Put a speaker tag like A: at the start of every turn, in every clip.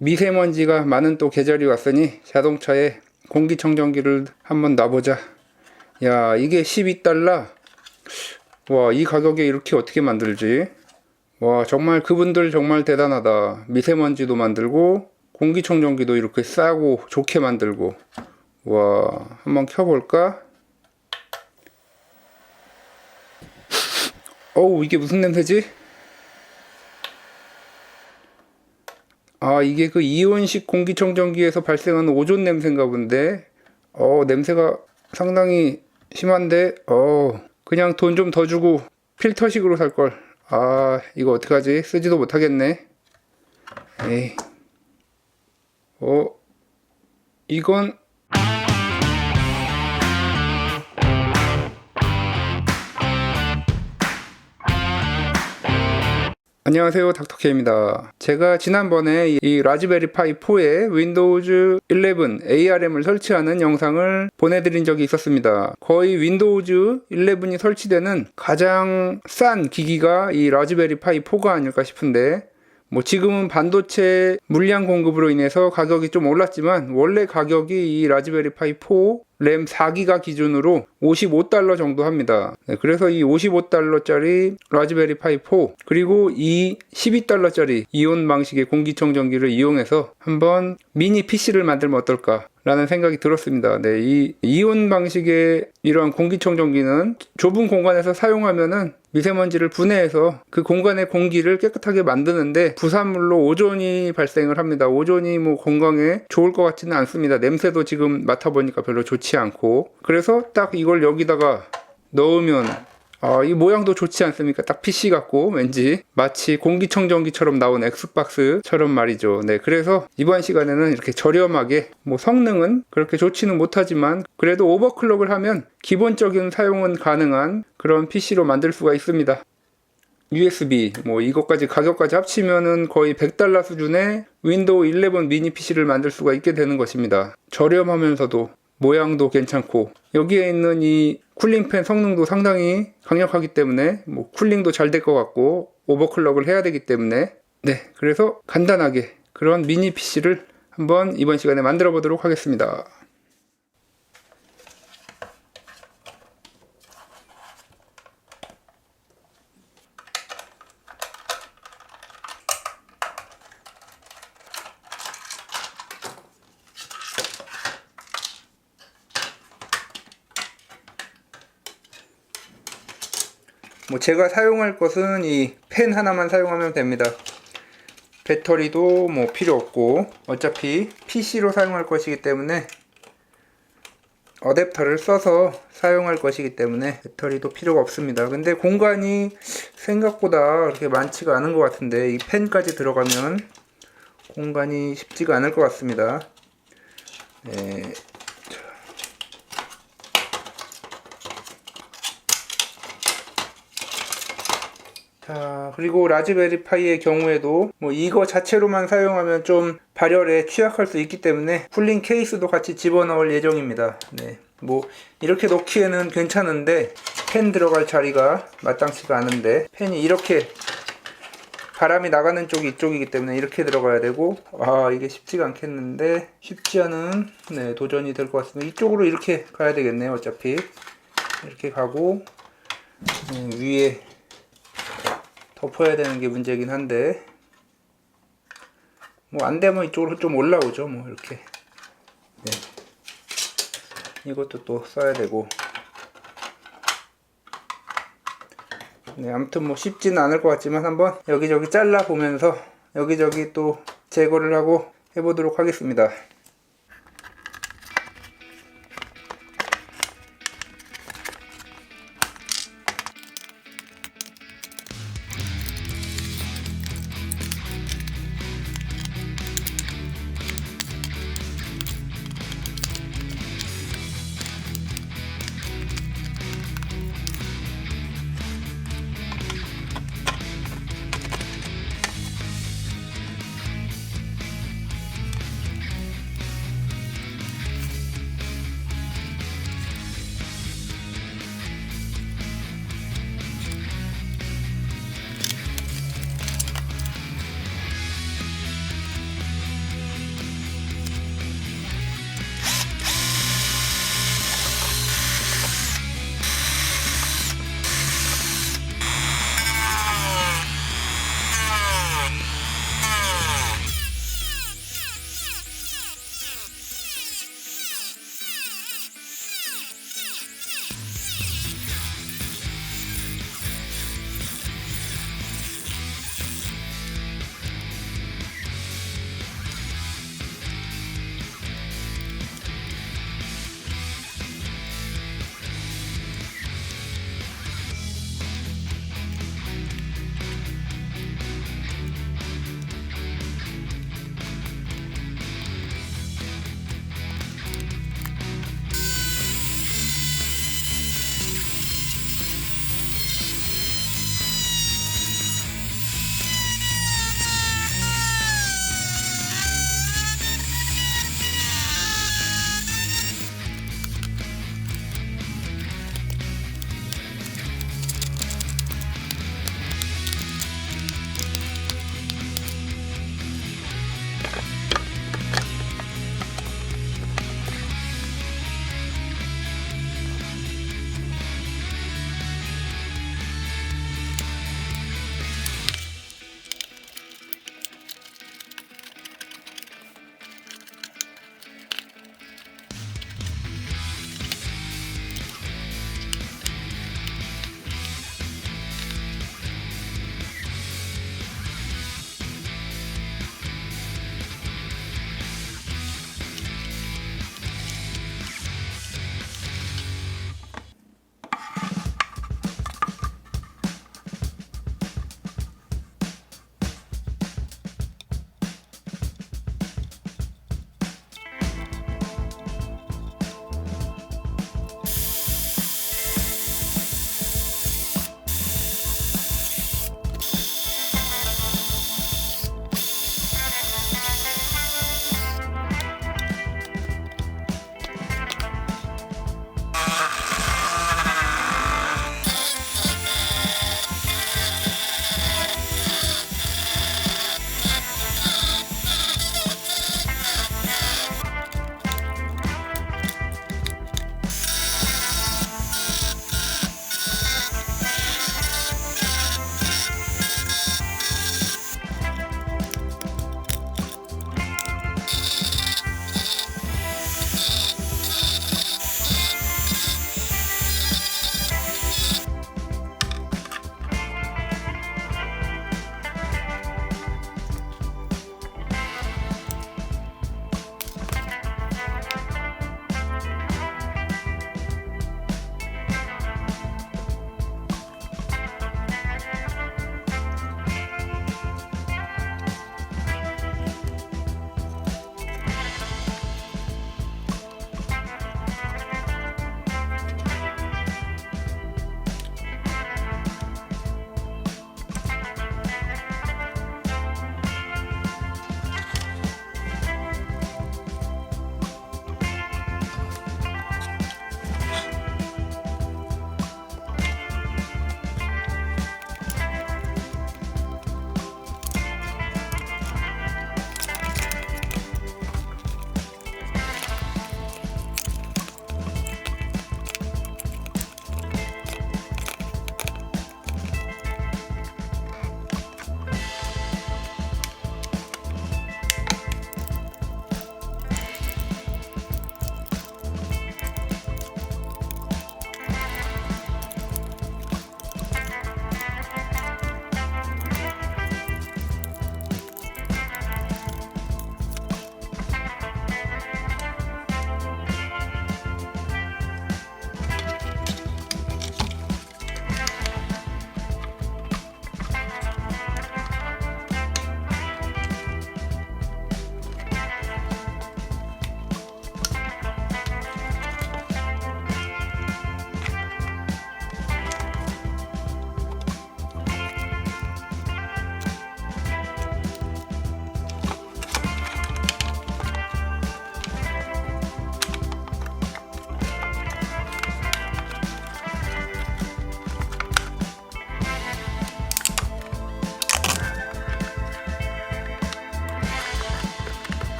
A: 미세먼지가 많은 또 계절이 왔으니 자동차에 공기청정기를 한번 놔보자. 야, 이게 12달러. 와, 이 가격에 이렇게 어떻게 만들지? 와, 정말 그분들 정말 대단하다. 미세먼지도 만들고 공기청정기도 이렇게 싸고 좋게 만들고. 와, 한번 켜볼까? 어우, 이게 무슨 냄새지? 아, 이게 그 이온식 공기청정기에서 발생하는 오존 냄새인가 본데. 냄새가 상당히 심한데. 그냥 돈 좀 더 주고 필터식으로 살걸. 아, 이거 어떡하지? 쓰지도 못하겠네. 에이. 이건 안녕하세요, 닥터케입니다. 제가 지난번에 이 라즈베리 파이 4에 윈도우즈 11 ARM을 설치하는 영상을 보내드린 적이 있었습니다. 거의 윈도우즈 11이 설치되는 가장 싼 기기가 이 라즈베리 파이 4가 아닐까 싶은데, 뭐 지금은 반도체 물량 공급으로 인해서 가격이 좀 올랐지만 원래 가격이 이 라즈베리 파이 4 램 4기가 기준으로 55달러 정도 합니다. 그래서 이 55달러짜리 라즈베리 파이 4 그리고 이 12달러짜리 이온 방식의 공기청정기를 이용해서 한번 미니 PC를 만들면 어떨까 라는 생각이 들었습니다. 네, 이 이온 방식의 이러한 공기청정기는 좁은 공간에서 사용하면은 미세먼지를 분해해서 그 공간의 공기를 깨끗하게 만드는데 부산물로 오존이 발생을 합니다. 오존이 뭐 건강에 좋을 것 같지는 않습니다. 냄새도 지금 맡아보니까 별로 좋지 않고. 그래서 딱 이걸 여기다가 넣으면 이 모양도 좋지 않습니까? 딱 PC 같고 왠지 마치 공기청정기처럼 나온 엑스박스처럼 말이죠. 네, 그래서 이번 시간에는 이렇게 저렴하게, 뭐 성능은 그렇게 좋지는 못하지만 그래도 오버클럭을 하면 기본적인 사용은 가능한 그런 PC로 만들 수가 있습니다. USB 뭐 이것까지 가격까지 합치면은 거의 100달러 수준의 윈도우 11 미니 PC를 만들 수가 있게 되는 것입니다. 저렴하면서도 모양도 괜찮고 여기에 있는 이 쿨링팬 성능도 상당히 강력하기 때문에 뭐 쿨링도 잘 될 것 같고 오버클럭을 해야 되기 때문에, 네, 그래서 간단하게 그런 미니 PC를 한번 이번 시간에 만들어 보도록 하겠습니다. 뭐 제가 사용할 것은 이 펜 하나만 사용하면 됩니다. 배터리도 뭐 필요 없고 어차피 PC로 사용할 것이기 때문에 어댑터를 써서 사용할 것이기 때문에 배터리도 필요가 없습니다. 근데 공간이 생각보다 그렇게 많지가 않은 것 같은데 이 펜까지 들어가면 공간이 쉽지가 않을 것 같습니다. 네. 자, 그리고 라즈베리 파이의 경우에도 뭐 이거 자체로만 사용하면 좀 발열에 취약할 수 있기 때문에 쿨링 케이스도 같이 집어넣을 예정입니다. 네, 뭐 이렇게 놓기에는 괜찮은데 펜 들어갈 자리가 마땅치가 않은데 펜이 이렇게 바람이 나가는 쪽이 이쪽이기 때문에 이렇게 들어가야 되고, 이게 쉽지가 않겠는데 쉽지 않은, 네, 도전이 될 것 같습니다. 이쪽으로 이렇게 가야 되겠네요. 어차피 이렇게 가고 위에 덮어야 되는 게 문제긴 한데 뭐 안되면 이쪽으로 좀 올라오죠. 뭐 이렇게. 네. 이것도 또 써야 되고. 네, 아무튼 뭐 쉽지는 않을 것 같지만 한번 여기저기 잘라 보면서 여기저기 또 제거를 하고 해보도록 하겠습니다.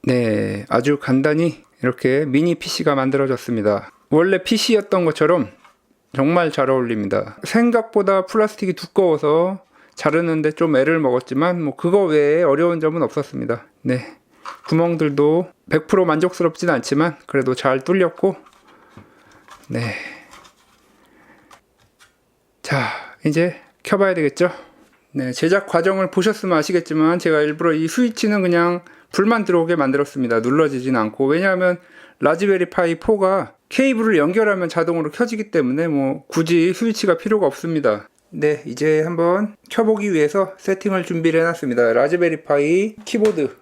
A: 네, 아주 간단히 이렇게 미니 PC가 만들어졌습니다. 원래 PC였던 것처럼 정말 잘 어울립니다. 생각보다 플라스틱이 두꺼워서 자르는데 좀 애를 먹었지만 뭐 그거 외에 어려운 점은 없었습니다. 네, 구멍들도 100% 만족스럽진 않지만 그래도 잘 뚫렸고, 네, 자 이제 켜봐야 되겠죠. 네, 제작 과정을 보셨으면 아시겠지만 제가 일부러 이 스위치는 그냥 불만 들어오게 만들었습니다. 눌러지진 않고. 왜냐하면 라즈베리 파이 4가 케이블을 연결하면 자동으로 켜지기 때문에 뭐 굳이 스위치가 필요가 없습니다. 네, 이제 한번 켜보기 위해서 세팅을 준비를 해놨습니다. 라즈베리 파이 키보드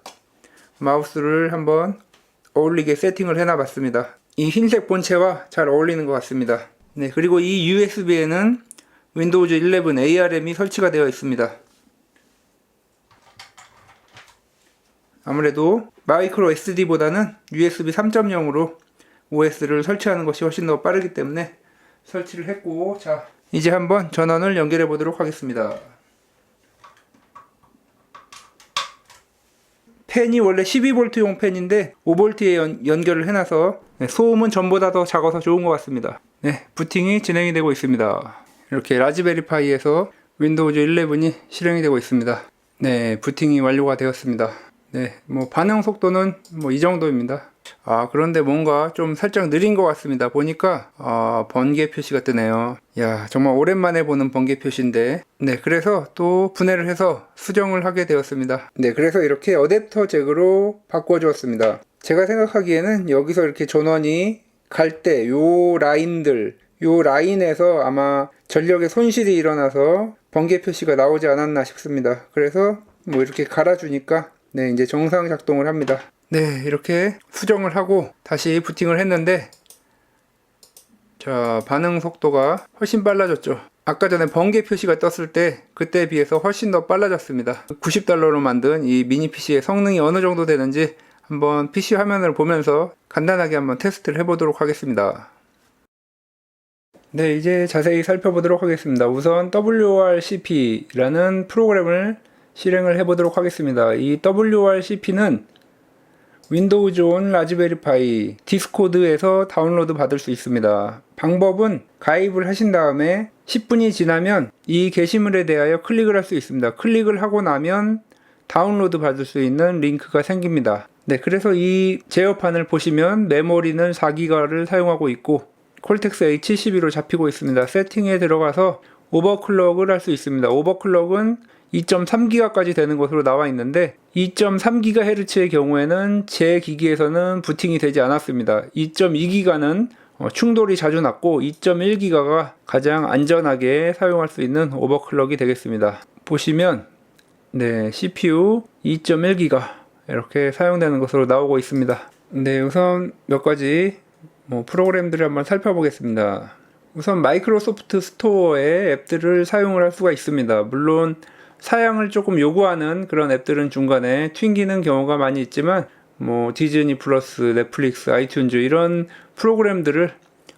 A: 마우스를 한번 어울리게 세팅을 해놔봤습니다. 이 흰색 본체와 잘 어울리는 것 같습니다. 네, 그리고 이 USB에는 윈도우즈 11 ARM이 설치가 되어 있습니다. 아무래도 마이크로 SD보다는 USB 3.0으로 OS를 설치하는 것이 훨씬 더 빠르기 때문에 설치를 했고, 자 이제 한번 전원을 연결해 보도록 하겠습니다. 팬이 원래 12V용 팬인데 5V에 연결을 해놔서 소음은 전보다 더 작아서 좋은 것 같습니다. 네, 부팅이 진행이 되고 있습니다. 이렇게 라즈베리 파이에서 윈도우즈 11이 실행이 되고 있습니다. 네, 부팅이 완료가 되었습니다. 네, 뭐 반응 속도는 뭐 이 정도입니다. 그런데 뭔가 좀 살짝 느린 것 같습니다. 보니까 번개 표시가 뜨네요. 야, 정말 오랜만에 보는 번개 표시인데, 네, 그래서 또 분해를 해서 수정을 하게 되었습니다. 네, 그래서 이렇게 어댑터 잭으로 바꿔 주었습니다. 제가 생각하기에는 여기서 이렇게 전원이 갈 때 요 라인에서 아마 전력의 손실이 일어나서 번개 표시가 나오지 않았나 싶습니다. 그래서 뭐 이렇게 갈아주니까 네, 이제 정상 작동을 합니다. 네, 이렇게 수정을 하고 다시 부팅을 했는데, 자, 반응 속도가 훨씬 빨라졌죠. 아까 전에 번개 표시가 떴을 때 그때에 비해서 훨씬 더 빨라졌습니다. $90로 만든 이 미니 PC의 성능이 어느 정도 되는지 한번 PC 화면을 보면서 간단하게 한번 테스트를 해보도록 하겠습니다. 네, 이제 자세히 살펴보도록 하겠습니다. 우선 WRCP라는 프로그램을 실행을 해보도록 하겠습니다. 이 WRCP는 윈도우즈 온 라즈베리 파이 디스코드에서 다운로드 받을 수 있습니다. 방법은 가입을 하신 다음에 10분이 지나면 이 게시물에 대하여 클릭을 할 수 있습니다. 클릭을 하고 나면 다운로드 받을 수 있는 링크가 생깁니다. 네, 그래서 이 제어판을 보시면 메모리는 4기가를 사용하고 있고 콜텍스 A72로 잡히고 있습니다. 세팅에 들어가서 오버클럭을 할 수 있습니다. 오버클럭은 2.3기가까지 되는 것으로 나와 있는데 2.3GHz의 경우에는 제 기기에서는 부팅이 되지 않았습니다. 2.2기가는 충돌이 자주 났고 2.1기가가 가장 안전하게 사용할 수 있는 오버클럭이 되겠습니다. 보시면 네, CPU 2.1기가 이렇게 사용되는 것으로 나오고 있습니다. 네, 우선 몇 가지 프로그램들을 한번 살펴보겠습니다. 우선 마이크로소프트 스토어의 앱들을 사용을 할 수가 있습니다. 물론 사양을 조금 요구하는 그런 앱들은 중간에 튕기는 경우가 많이 있지만 디즈니 플러스, 넷플릭스, 아이튠즈 이런 프로그램들을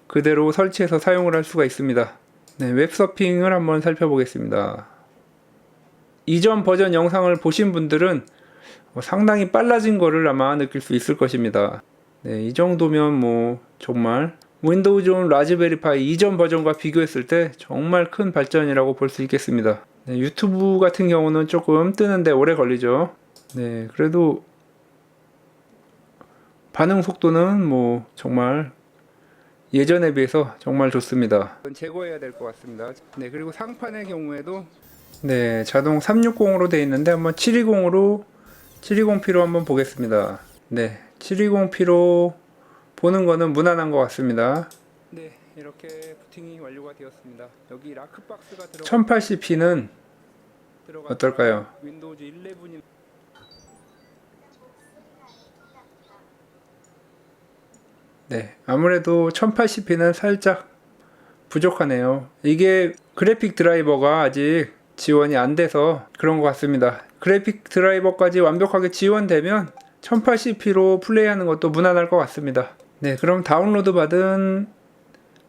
A: 그대로 설치해서 사용을 할 수가 있습니다. 네, 웹서핑을 한번 살펴보겠습니다. 이전 버전 영상을 보신 분들은 상당히 빨라진 거를 아마 느낄 수 있을 것입니다. 네, 이 정도면 정말 윈도우즈 온 라즈베리 파이 이전 버전과 비교했을 때 정말 큰 발전이라고 볼 수 있겠습니다. 네, 유튜브 같은 경우는 조금 뜨는데 오래 걸리죠. 네, 그래도 반응 속도는 정말 예전에 비해서 정말 좋습니다. 제거해야 될 것 같습니다. 네, 그리고 상판의 경우에도 네, 자동 360으로 되어 있는데 한번 720P로 한번 보겠습니다. 네, 720P로 보는 거는 무난한 것 같습니다. 네, 이렇게 부팅이 완료가 되었습니다. 여기 라크박스가 1080p는 어떨까요? 윈도우즈 11이 네, 아무래도 1080p는 살짝 부족하네요. 이게 그래픽 드라이버가 아직 지원이 안 돼서 그런 것 같습니다. 그래픽 드라이버까지 완벽하게 지원되면 1080p로 플레이하는 것도 무난할 것 같습니다. 네, 그럼 다운로드 받은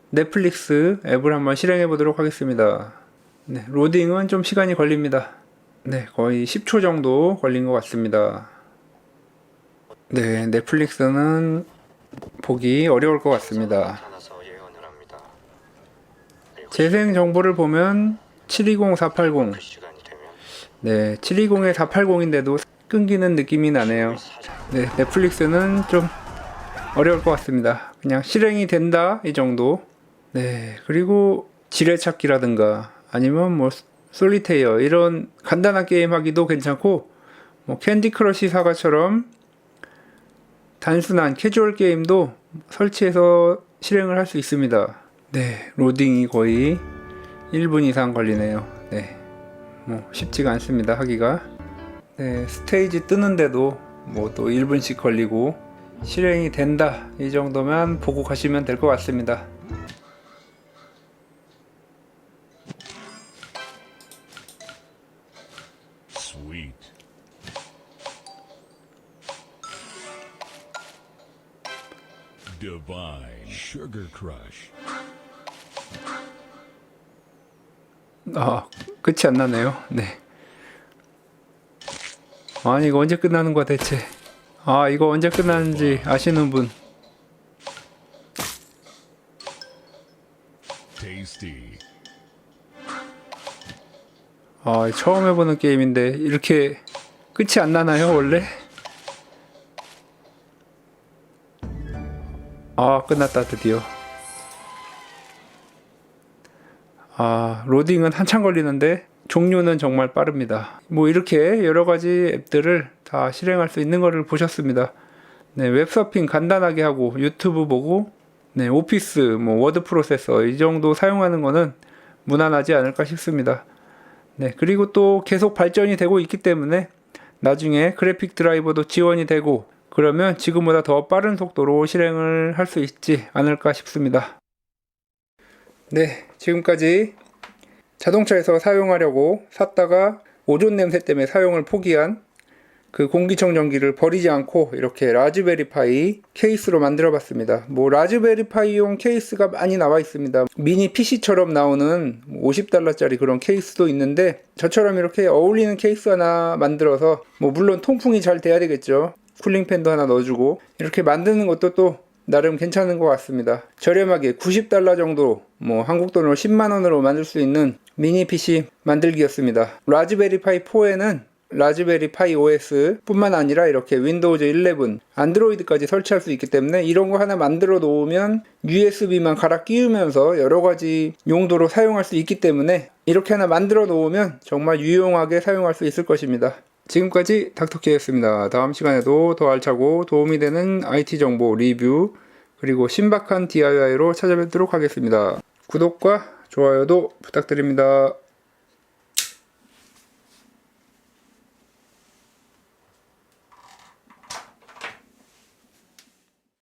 A: 넷플릭스 앱을 한번 실행해 보도록 하겠습니다. 네, 로딩은 좀 시간이 걸립니다. 네, 거의 10초 정도 걸린 것 같습니다. 네, 넷플릭스는 보기 어려울 것 같습니다. 재생 정보를 보면 720, 480. 네, 720에 480인데도 끊기는 느낌이 나네요. 네, 넷플릭스는 좀 어려울 것 같습니다. 그냥 실행이 된다 이 정도. 네, 그리고 지뢰찾기라든가 아니면 뭐 솔리테이어 이런 간단한 게임 하기도 괜찮고, 뭐 캔디 크러쉬 사과처럼 단순한 캐주얼 게임도 설치해서 실행을 할 수 있습니다. 네, 로딩이 거의 1분 이상 걸리네요. 네, 뭐 쉽지가 않습니다, 하기가. 네, 스테이지 뜨는데도 뭐 또 1분씩 걸리고, 실행이 된다 이 정도만 보고 가시면 될 것 같습니다.
B: Sweet. Divine Sugar Crush.
A: 끝이 안 나네요. 네. 아니, 이거 언제 끝나는 거야 대체? 이거 언제 끝나는지 아시는 분?
B: Tasty.
A: 처음 해보는 게임인데 이렇게 끝이 안 나나요, 원래? 끝났다, 드디어. 로딩은 한참 걸리는데 종료는 정말 빠릅니다. 뭐 이렇게 여러 가지 앱들을 다 실행할 수 있는 것을 보셨습니다. 네, 웹서핑 간단하게 하고 유튜브 보고, 네, 오피스, 뭐 워드 프로세서 이 정도 사용하는 거는 무난하지 않을까 싶습니다. 네, 그리고 또 계속 발전이 되고 있기 때문에 나중에 그래픽 드라이버도 지원이 되고 그러면 지금보다 더 빠른 속도로 실행을 할 수 있지 않을까 싶습니다. 네, 지금까지 자동차에서 사용하려고 샀다가 오존 냄새 때문에 사용을 포기한 그 공기청정기를 버리지 않고 이렇게 라즈베리 파이 케이스로 만들어 봤습니다. 뭐 라즈베리 파이용 케이스가 많이 나와 있습니다. 미니 PC처럼 나오는 50달러짜리 그런 케이스도 있는데, 저처럼 이렇게 어울리는 케이스 하나 만들어서, 뭐 물론 통풍이 잘 돼야 되겠죠. 쿨링팬도 하나 넣어주고 이렇게 만드는 것도 또 나름 괜찮은 것 같습니다. 저렴하게 90달러 정도, 뭐 한국 돈으로 10만원으로 만들 수 있는 미니 PC 만들기였습니다. 라즈베리 파이 4에는 라즈베리 파이 OS 뿐만 아니라 이렇게 윈도우즈 11, 안드로이드까지 설치할 수 있기 때문에 이런 거 하나 만들어 놓으면 USB만 갈아 끼우면서 여러 가지 용도로 사용할 수 있기 때문에 이렇게 하나 만들어 놓으면 정말 유용하게 사용할 수 있을 것입니다. 지금까지 닥터케이였습니다. 다음 시간에도 더 알차고 도움이 되는 IT 정보 리뷰 그리고 신박한 DIY로 찾아뵙도록 하겠습니다. 구독과 좋아요도 부탁드립니다.